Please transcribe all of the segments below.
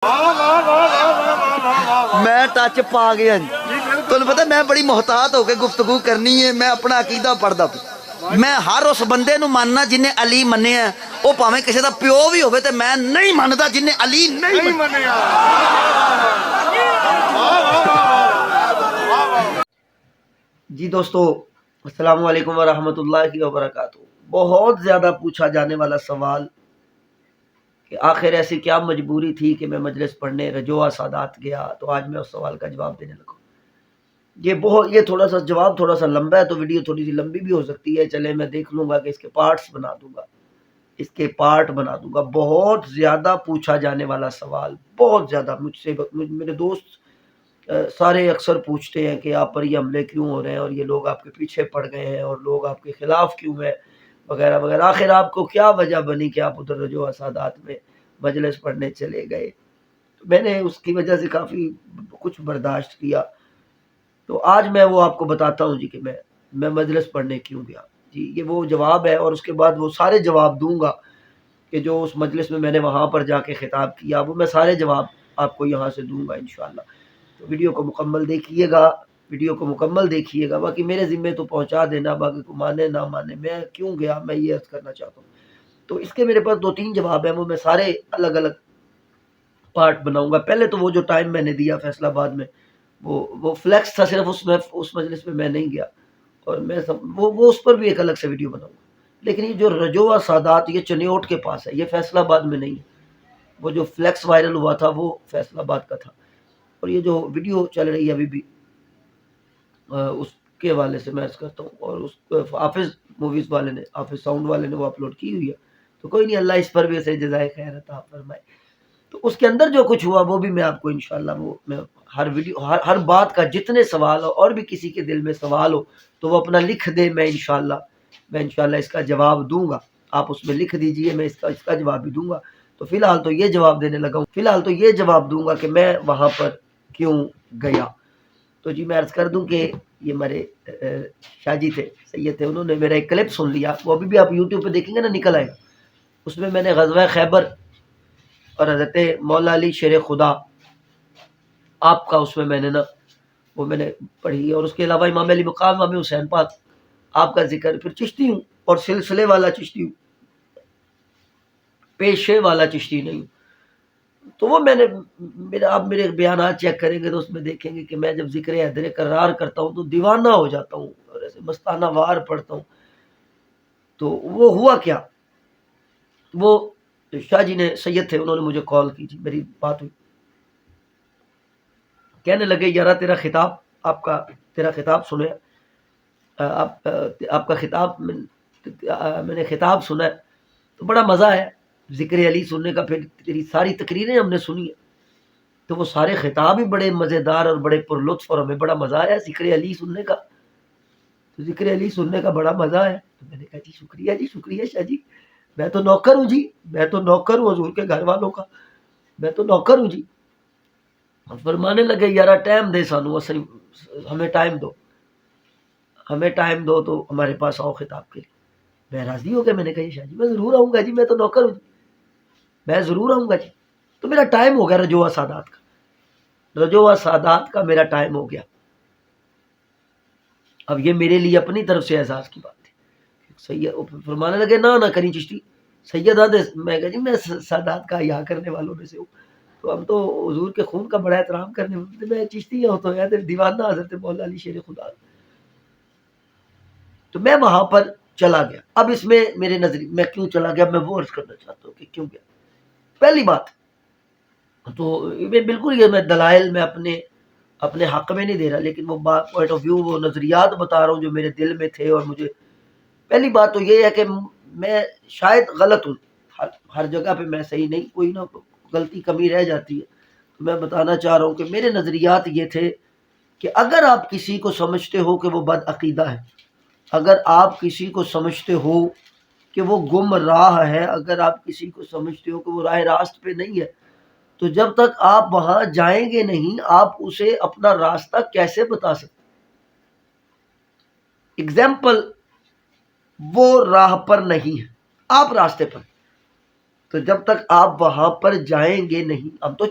میں ٹچ پا گیا جی تمہیں پتا میں بڑی محتاط ہو کے گفتگو کرنی ہے میں اپنا عقیدہ پڑھدا پیا میں ہر اس بندے نو ماننا جن نے علی منیا وہ پاویں کسی دا پیو بھی ہوے تے میں نہیں مندا جن نے علی نہیں منیا جی دوستو السلام علیکم ورحمۃ اللہ وبرکاتہ بہت زیادہ پوچھا جانے والا سوال کہ آخر ایسی کیا مجبوری تھی کہ میں مجلس پڑھنے رجوع سادات گیا تو آج میں اس سوال کا جواب دینے لگا یہ تھوڑا سا جواب تھوڑا سا لمبا ہے تو ویڈیو تھوڑی سی لمبی بھی ہو سکتی ہے چلے میں دیکھ لوں گا کہ اس کے پارٹس بنا دوں گا بہت زیادہ پوچھا جانے والا سوال بہت زیادہ مجھ سے میرے دوست سارے اکثر پوچھتے ہیں کہ آپ پر یہ حملے کیوں ہو رہے ہیں اور یہ لوگ آپ کے پیچھے پڑ گئے ہیں اور لوگ آپ کے خلاف کیوں ہیں وغیرہ وغیرہ آخر آپ کو کیا وجہ بنی کہ آپ ادھر رجوع سادات میں مجلس پڑھنے چلے گئے میں نے اس کی وجہ سے کافی کچھ برداشت کیا تو آج میں وہ آپ کو بتاتا ہوں جی کہ میں مجلس پڑھنے کیوں گیا جی یہ وہ جواب ہے اور اس کے بعد وہ سارے جواب دوں گا کہ جو اس مجلس میں نے وہاں پر جا کے خطاب کیا وہ میں سارے جواب آپ کو یہاں سے دوں گا انشاءاللہ تو ویڈیو کو مکمل دیکھیے گا باقی میرے ذمے تو پہنچا دینا باقی کو مانے نہ مانے میں کیوں گیا میں یہ عرض کرنا چاہتا ہوں تو اس کے میرے پاس 2-3 جواب ہیں وہ میں سارے الگ الگ پارٹ بناؤں گا پہلے تو وہ جو ٹائم میں نے دیا فیصل آباد میں وہ فلیکس تھا صرف اس مجلس میں نہیں گیا اور میں وہ اس پر بھی ایک الگ سے ویڈیو بناؤں گا لیکن یہ جو رجوع سادات یہ چنیوٹ کے پاس ہے یہ فیصل آباد میں نہیں ہے وہ جو فلیکس وائرل ہوا تھا وہ فیصل آباد کا تھا اور یہ جو ویڈیو چل رہی ہے ابھی بھی اس کے حوالے سے میں عرض کرتا ہوں اور اس حافظ موویز والے نے حافظ ساؤنڈ والے نے وہ اپلوڈ کی ہوئی ہے تو کوئی نہیں اللہ اس پر بھی اسے جزائے خیر عطا فرمائے تو اس کے اندر جو کچھ ہوا وہ بھی میں آپ کو انشاءاللہ وہ میں ہر بات کا جتنے سوال ہو اور بھی کسی کے دل میں سوال ہو تو وہ اپنا لکھ دے میں انشاءاللہ اس کا جواب دوں گا آپ اس میں لکھ دیجئے میں اس کا جواب بھی دوں گا تو فی الحال تو یہ جواب دینے لگا ہوں یہ جواب دوں گا کہ میں وہاں پر کیوں گیا تو جی میں عرض کر دوں کہ یہ میرے شاہ جی تھے سید تھے انہوں نے میرا ایک کلپ سن لیا وہ ابھی بھی آپ یوٹیوب پہ دیکھیں گے نا نکل آئے اس میں نے غزوہ خیبر اور حضرت مولا علی شیر خدا آپ کا اس میں نے نا وہ میں نے پڑھی اور اس کے علاوہ امام علی مقام امام حسین پاک آپ کا ذکر پھر چشتی ہوں اور سلسلے والا چشتی ہوں پیشے والا چشتی نہیں ہوں تو وہ میں نے آپ میرے بیانات چیک کریں گے تو اس میں دیکھیں گے کہ میں جب ذکر حیدر کرار کرتا ہوں تو دیوانہ ہو جاتا ہوں اور ایسے مستانہ وار پڑھتا ہوں تو وہ ہوا کیا وہ شاہ جی نے سید تھے انہوں نے مجھے کال کی جی میری بات ہوئی کہنے لگے یارا تیرا خطاب سنے آپ کا خطاب میں نے خطاب سنا ہے تو بڑا مزہ ہے ذکر علی سننے کا پھر تیری ساری تقریریں ہم نے سنی ہیں تو وہ سارے خطاب ہی بڑے مزیدار اور بڑے پرلطف اور ہمیں بڑا مزہ آیا ذکر علی سننے کا تو ذکر علی سننے کا بڑا مزہ ہے تو میں نے کہا جی شکریہ شاہ جی میں تو نوکر ہوں جی میں تو نوکر ہوں حضور کے گھر والوں کا میں تو نوکر ہوں جی فرمانے لگے یارا ٹائم دے سانو ہمیں ٹائم دو تو ہمارے پاس آؤ خطاب کے لیے میں راضی ہو گیا میں نے کہا شاہ جی میں ضرور آؤں گا جی میں تو نوکر ہوں میں ضرور آؤں گا جی تو میرا ٹائم ہو گیا رجوع سادات کا میرا ٹائم ہو گیا اب یہ میرے لیے اپنی طرف سے احساس کی بات تھی سید فرمانے لگے نہ کریں چشتی سید میں کہا جی میں سادات کا حیا کرنے والوں میں سے ہوں تو ہم تو حضور کے خون کا بڑا احترام کرنے والے میں چشتی ہوں تو یاد دیوانہ حضرت مولا علی شیر خدا تو میں وہاں پر چلا گیا اب اس میں میرے نظری میں کیوں چلا گیا میں وہ عرض کرنا چاہتا ہوں کہ کیوں گیا پہلی بات تو بالکل یہ میں دلائل میں اپنے حق میں نہیں دے رہا لیکن وہ پوائنٹ آف ویو وہ نظریات بتا رہا ہوں جو میرے دل میں تھے اور مجھے پہلی بات تو یہ ہے کہ میں شاید غلط ہوں ہر جگہ پہ میں صحیح نہیں کوئی نہ غلطی کمی رہ جاتی ہے تو میں بتانا چاہ رہا ہوں کہ میرے نظریات یہ تھے کہ اگر آپ کسی کو سمجھتے ہو کہ وہ بد عقیدہ ہے اگر آپ کسی کو سمجھتے ہو کہ وہ گم راہ ہے اگر آپ کسی کو سمجھتے ہو کہ وہ راہ راست پہ نہیں ہے تو جب تک آپ وہاں جائیں گے نہیں آپ اسے اپنا راستہ کیسے بتا سکتے اگزامپل وہ راہ پر نہیں ہے آپ راستے پر تو جب تک آپ وہاں پر جائیں گے نہیں، ہم تو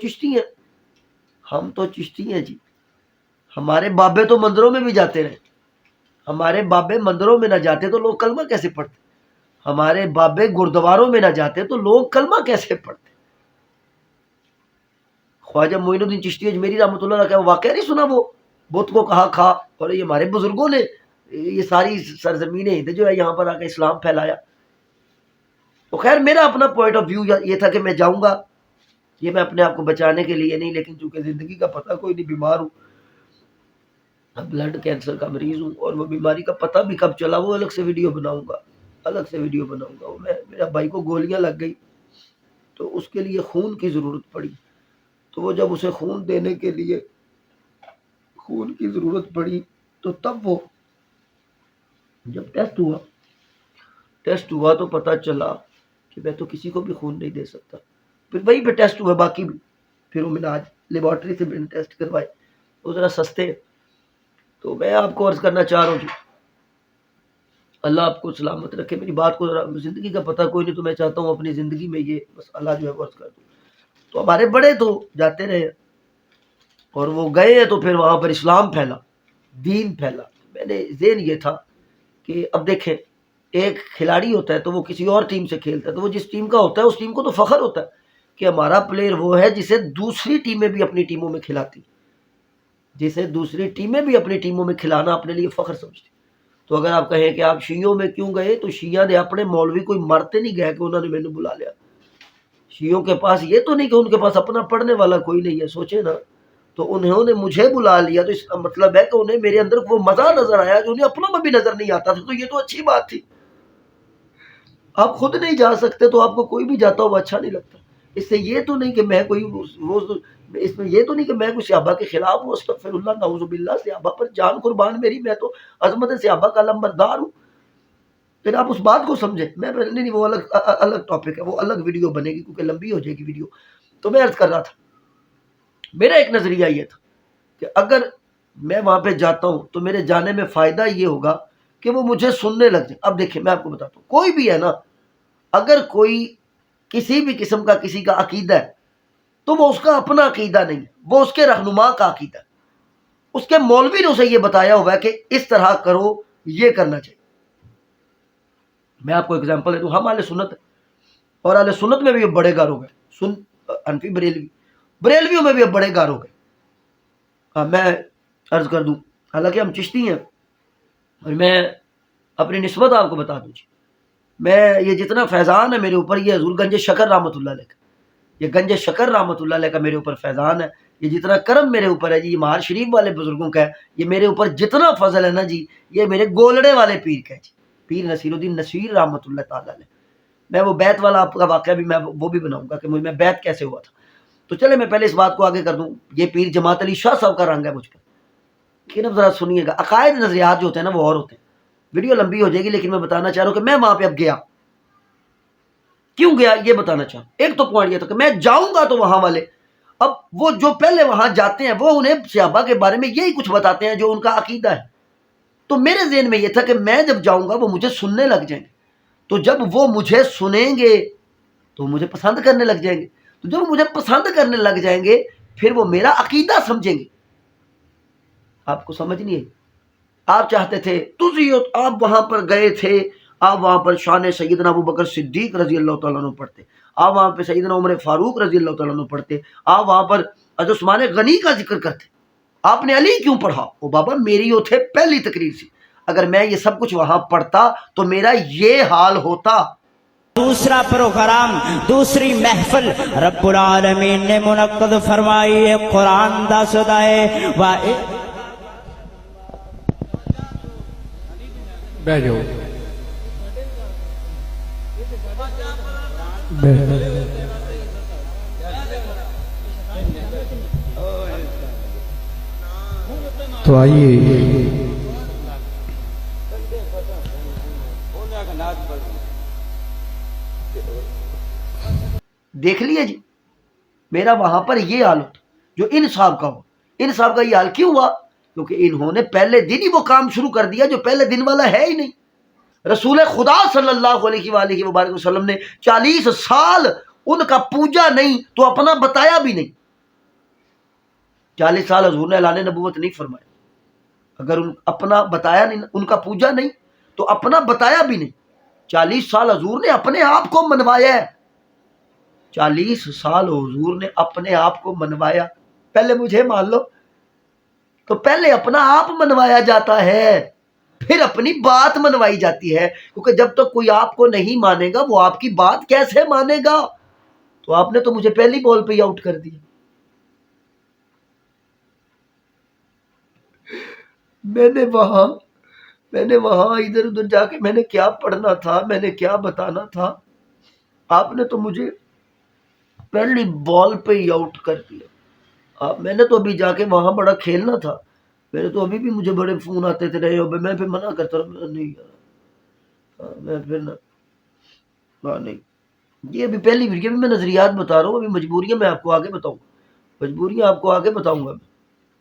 چشتی ہیں جی، ہمارے بابے تو مندروں میں بھی جاتے رہے، ہمارے بابے مندروں میں نہ جاتے تو لوگ کلمہ کیسے پڑھتے؟ ہمارے بابے گردواروں میں نہ جاتے تو لوگ کلمہ کیسے پڑھتے؟ خواجہ معین الدین چشتی اجمیری رحمۃ اللہ علیہ کا واقعہ نہیں سنا؟ وہ بت کو کہا کھا، اور یہ ہمارے بزرگوں نے یہ ساری سرزمین ہند جو ہے یہاں پر آ کے اسلام پھیلایا۔ تو خیر میرا اپنا پوائنٹ آف ویو یہ تھا کہ میں جاؤں گا، یہ میں اپنے آپ کو بچانے کے لیے نہیں، لیکن چونکہ زندگی کا پتہ کوئی نہیں، بیمار ہوں، بلڈ کینسر کا مریض ہوں، اور وہ بیماری کا پتہ بھی کب چلا وہ الگ سے ویڈیو بناؤں گا، وہ میرا بھائی کو گولیاں لگ گئی تو اس کے لیے خون کی ضرورت پڑی، تو وہ جب اسے خون دینے کے لیے خون کی ضرورت پڑی تو تب وہ جب ٹیسٹ ہوا تو پتہ چلا کہ میں تو کسی کو بھی خون نہیں دے سکتا۔ پھر وہیں پہ ٹیسٹ ہوئے باقی بھی، پھر وہ میں نے آج لیبارٹری سے بھی ٹیسٹ کروائے، وہ ذرا سستے ہیں۔ تو میں آپ کو عرض کرنا چاہ رہا ہوں جی، اللہ آپ کو سلامت رکھے، میری بات کو ذرا، زندگی کا پتہ کوئی نہیں، تو میں چاہتا ہوں اپنی زندگی میں یہ بس اللہ جو ہے عرض کر دوں۔ تو ہمارے بڑے تو جاتے رہے اور وہ گئے ہیں تو پھر وہاں پر اسلام پھیلا، دین پھیلا۔ میں نے ذہن یہ تھا کہ اب دیکھیں ایک کھلاڑی ہوتا ہے تو وہ کسی اور ٹیم سے کھیلتا ہے، تو وہ جس ٹیم کا ہوتا ہے اس ٹیم کو تو فخر ہوتا ہے کہ ہمارا پلیئر وہ ہے جسے دوسری ٹیمیں بھی اپنی ٹیموں میں کھلاتی، جسے دوسری ٹیمیں بھی اپنی ٹیموں میں کھلانا اپنے لیے فخر سمجھتی۔ تو اگر آپ کہیں کہ آپ شیعوں میں کیوں گئے، تو شیعہ نے اپنے مولوی کوئی مرتے نہیں گیا کہ انہوں نے میں نے بلا لیا۔ شیعوں کے پاس یہ تو نہیں کہ ان کے پاس اپنا پڑھنے والا کوئی نہیں ہے، سوچے نا، تو انہوں نے مجھے بلا لیا، تو اس کا مطلب ہے کہ انہیں میرے اندر وہ مزہ نظر آیا جو انہیں اپنوں میں بھی نظر نہیں آتا تھا، تو یہ تو اچھی بات تھی۔ آپ خود نہیں جا سکتے تو آپ کو کوئی بھی جاتا ہو وہ اچھا نہیں لگتا۔ اس سے یہ تو نہیں کہ میں کوئی اس میں یہ تو نہیں کہ میں کوئی صحابہ کے خلاف ہوں، استغفر اللہ، نعوذ باللہ، صحابہ پر جان قربان میری، میں تو عظمت صحابہ کا علمبردار ہوں۔ پھر آپ اس بات کو سمجھیں، میں نہیں، وہ الگ ٹاپک ہے، وہ الگ ویڈیو بنے گی کیونکہ لمبی ہو جائے گی ویڈیو۔ تو میں عرض کر رہا تھا، میرا ایک نظریہ یہ تھا کہ اگر میں وہاں پہ جاتا ہوں تو میرے جانے میں فائدہ یہ ہوگا کہ وہ مجھے سننے لگ جائے۔ اب دیکھیں میں آپ کو بتاتا ہوں، کوئی بھی ہے نا، اگر کوئی کسی بھی قسم کا کسی کا عقیدہ ہے تو وہ اس کا اپنا عقیدہ نہیں، وہ اس کے رہنما کا عقیدہ ہے، اس کے مولوی نے اسے یہ بتایا ہوا ہے کہ اس طرح کرو، یہ کرنا چاہیے۔ میں آپ کو ایگزامپل دے دوں، ہم اہل سنت ہیں، اور اہل سنت میں بھی اب بڑے گار ہو گئے، حنفی بریلویوں میں بھی اب بڑے گار ہو گئے۔ میں عرض کر دوں، حالانکہ ہم چشتی ہیں، اور میں اپنی نسبت آپ کو بتا دوں جی، میں یہ جتنا فیضان ہے میرے اوپر، یہ حضور گنج شکر رحمۃ اللہ علیہ کا، یہ گنج شکر رحمۃ اللہ علیہ کا میرے اوپر فیضان ہے، یہ جتنا کرم میرے اوپر ہے جی، یہ مہار شریف والے بزرگوں کا ہے، یہ میرے اوپر جتنا فضل ہے نا جی، یہ میرے گولڑے والے پیر کا ہے جی، پیر نصیر الدین نصیر رحمۃ اللہ تعالیٰ علیہ۔ میں وہ بیت والا آپ کا واقعہ بھی میں وہ بھی بناؤں گا کہ میں بیت کیسے ہوا تھا۔ تو چلے میں پہلے اس بات کو آگے کر دوں، یہ پیر جماعت علی شاہ صاحب کا رنگ ہے مجھ پر، لیکن اب ذرا سنیے گا، عقائد نظریات جو ہوتے ہیں نا وہ اور ہوتے ہیں، ویڈیو لمبی ہو جائے گی، لیکن میں بتانا چاہ رہا ہوں کہ میں وہاں پہ اب گیا کیوں گیا یہ بتانا چاہوں۔ ایک تو پوائنٹ یہ تھا کہ میں جاؤں گا تو وہاں والے، اب وہ جو پہلے وہاں جاتے ہیں وہ انہیں صحابہ کے بارے میں یہی کچھ بتاتے ہیں جو ان کا عقیدہ ہے، تو میرے ذہن میں یہ تھا کہ میں جب جاؤں گا وہ مجھے سننے لگ جائیں گے، تو جب وہ مجھے سنیں گے تو مجھے پسند کرنے لگ جائیں گے، تو جب مجھے پسند کرنے لگ جائیں گے پھر وہ میرا عقیدہ سمجھیں گے۔ آپ کو سمجھ نہیں ہے، آپ چاہتے تھے آپ وہاں پر گئے تھے، آپ وہاں پر شان سیدنا ابو بکر صدیق رضی اللہ تعالیٰ عنہ پڑھتے، آپ وہاں پہ سیدنا عمر فاروق رضی اللہ تعالیٰ عنہ پڑھتے، آپ وہاں پر حضرت عثمان غنی کا ذکر کرتے، آپ نے علی کیوں پڑھا؟ وہ بابا میری وہ تھے پہلی تقریر سے، اگر میں یہ سب کچھ وہاں پڑھتا تو میرا یہ حال ہوتا۔ دوسرا پروگرام، دوسری محفل رب العالمین نے منعقد فرمائی ہے، قرآن دا صدا ہے بیٹھ جاؤ، تو آئیے دیکھ لیے جی، میرا وہاں پر یہ حال ہوتا جو ان صاحب کا ہو۔ ان صاحب کا یہ حال کیوں ہوا؟ کیونکہ انہوں نے پہلے دن ہی وہ کام شروع کر دیا جو پہلے دن والا ہے ہی نہیں۔ رسول خدا صلی اللہ علیہ وآلہ وسلم نے 40 سال ان کا پوجا نہیں تو اپنا بتایا بھی نہیں. 40 سال حضور نے اعلان نبوت نہیں فرمایا. اگر اپنا بتایا نہیں، ان کا پوجا نہیں تو اپنا بتایا بھی نہیں. 40 سال حضور نے اپنے آپ کو منوایا ہے. 40 سال حضور نے اپنے آپ کو منوایا. پہلے مجھے مان لو. تو پہلے اپنا آپ منوایا جاتا ہے، پھر اپنی بات منوائی جاتی ہے. کیونکہ جب تک کوئی آپ کو نہیں مانے گا وہ آپ کی بات کیسے مانے گا؟ تو آپ نے تو مجھے پہلی بال پہ ہی آؤٹ کر دیا. میں نے وہاں ادھر ادھر جا کے میں نے کیا پڑھنا تھا، میں نے کیا بتانا تھا، آپ نے تو مجھے پہلی بال پہ ہی آؤٹ کر دیا. میں نے تو ابھی جا کے وہاں بڑا کھیلنا تھا. میں نے تو ابھی بھی مجھے بڑے فون آتے تھے رہے ہو، میں پھر منع کرتا رہا، میں نہیں یار، میں پھر نہیں. یہ ابھی پہلی ویڈیو میں نظریات بتا رہا ہوں. ابھی مجبوریاں میں آپ کو آگے بتاؤں گا، مجبوریاں آپ کو آگے بتاؤں گا.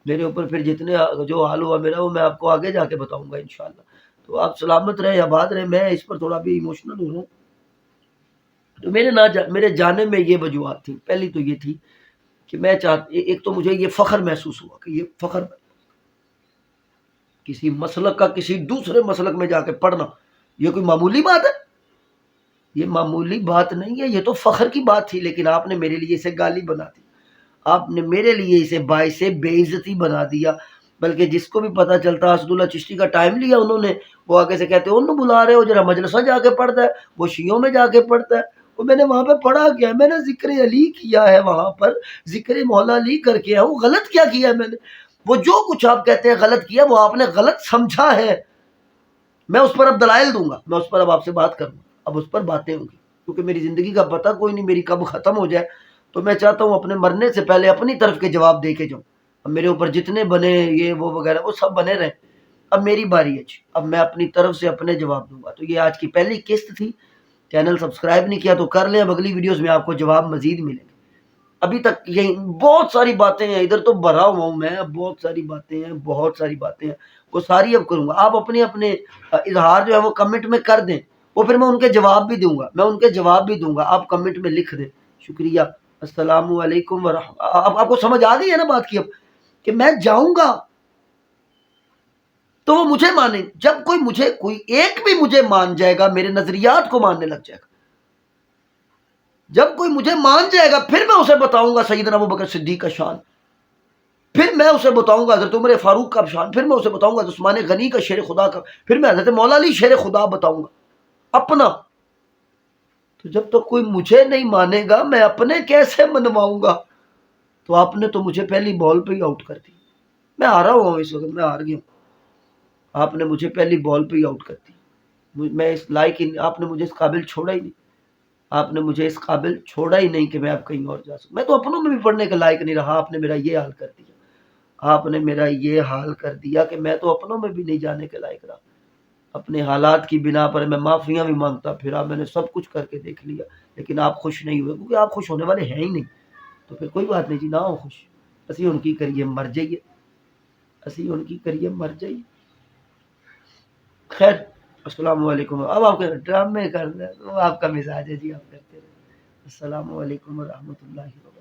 میرے اوپر پھر جتنے جو حال ہوا میرا وہ میں آپ کو آگے جا کے بتاؤں گا انشاءاللہ. تو آپ سلامت رہیں، آباد رہیں. میں اس پر تھوڑا بھی ایموشنل ہو رہا ہوں. تو میرے جانے میں یہ وجوہات تھی. پہلی تو یہ تھی کہ میں ایک تو مجھے یہ فخر محسوس ہوا کہ یہ فخر کسی مسلک کا کسی دوسرے مسلک میں جا کے پڑھنا یہ کوئی معمولی بات ہے؟ یہ معمولی بات نہیں ہے، یہ تو فخر کی بات تھی. لیکن آپ نے میرے لیے اسے گالی بنا دی، آپ نے میرے لیے اسے باعث بے عزتی بنا دیا. بلکہ جس کو بھی پتہ چلتا اسد اللہ چشتی کا ٹائم لیا انہوں نے، وہ آگے سے کہتے انہوں بلا رہے ہو جرا مجلسہ جا کے پڑھتا ہے، وہ شیعوں میں جا کے پڑھتا ہے. وہ میں نے وہاں پہ پڑھا کیا ہے؟ میں نے ذکر علی کیا ہے، وہاں پر ذکر مولا علی کر کے آؤں. غلط کیا کیا ہے میں نے؟ وہ جو کچھ آپ کہتے ہیں غلط کیا وہ آپ نے غلط سمجھا ہے. میں اس پر اب دلائل دوں گا، میں اس پر اب آپ سے بات کروں گا، اب اس پر باتیں ہوں گی. کیونکہ میری زندگی کا پتہ کوئی نہیں میری کب ختم ہو جائے. تو میں چاہتا ہوں اپنے مرنے سے پہلے اپنی طرف کے جواب دے کے جاؤں. اب میرے اوپر جتنے بنے یہ وہ وغیرہ وہ سب بنے رہیں. اب میری باری ہے، اب میں اپنی طرف سے اپنے جواب دوں گا. تو یہ آج کی پہلی قسط تھی. چینل سبسکرائب نہیں کیا تو کر لیں. اب اگلی ویڈیوز میں آپ کو جواب مزید ملیں گے. ابھی تک یہی بہت ساری باتیں ہیں، ادھر تو بھرا ہوا ہوں میں، بہت ساری باتیں ہیں وہ ساری اب کروں گا. آپ اپنے اظہار جو ہے وہ کمنٹ میں کر دیں، وہ پھر میں ان کے جواب بھی دوں گا، آپ کمنٹ میں لکھ دیں. شکریہ. السلام علیکم ورحمۃ. آپ کو سمجھ آ گئی ہے نا بات کی اب کہ میں جاؤں گا تو وہ مجھے مانے. جب کوئی ایک بھی مجھے مان جائے گا میرے نظریات کو ماننے لگ جائے گا. جب کوئی مجھے مان جائے گا پھر میں اسے بتاؤں گا سیدنا ابوبکر صدیق کا شان، پھر میں اسے بتاؤں گا حضرت عمر فاروق کا شان، پھر میں اسے بتاؤں گا عثمان غنی کا شیر خدا کا، پھر میں حضرت مولا علی شیر خدا بتاؤں گا اپنا. تو جب تک کوئی مجھے نہیں مانے گا میں اپنے کیسے منواؤں گا؟ تو آپ نے تو مجھے پہلی بال پہ ہی آؤٹ کر دی. میں ہارا ہوا ہوں، اس وقت میں ہار گیا ہوں. آپ نے مجھے پہلی بال پہ ہی آؤٹ کر دی. میں اس لائق ہی، آپ نے مجھے اس قابل چھوڑا ہی نہیں. آپ نے مجھے اس قابل چھوڑا ہی نہیں کہ میں اب کہیں اور جا سکوں. میں تو اپنوں میں بھی پڑھنے کے لائق نہیں رہا. آپ نے میرا یہ حال کر دیا، آپ نے میرا یہ حال کر دیا کہ میں تو اپنوں میں بھی نہیں جانے کے لائق رہا. اپنے حالات کی بنا پر میں معافیاں بھی مانگتا پھرا، میں نے سب کچھ کر کے دیکھ لیا، لیکن آپ خوش نہیں ہوئے. کیونکہ آپ خوش ہونے والے ہیں ہی نہیں. تو پھر کوئی بات نہیں جی، نہ ہو خوش. اسی ان کی کریے مر جائیے، اسی ان کی کریے مر جائیے. خیر السلام علیکم. اب آپ کے ڈرامے کر رہے ہیں، وہ آپ کا مزاج ہے جی، آپ کرتے رہے. السلام علیکم ورحمۃ اللہ وبرکاتہ.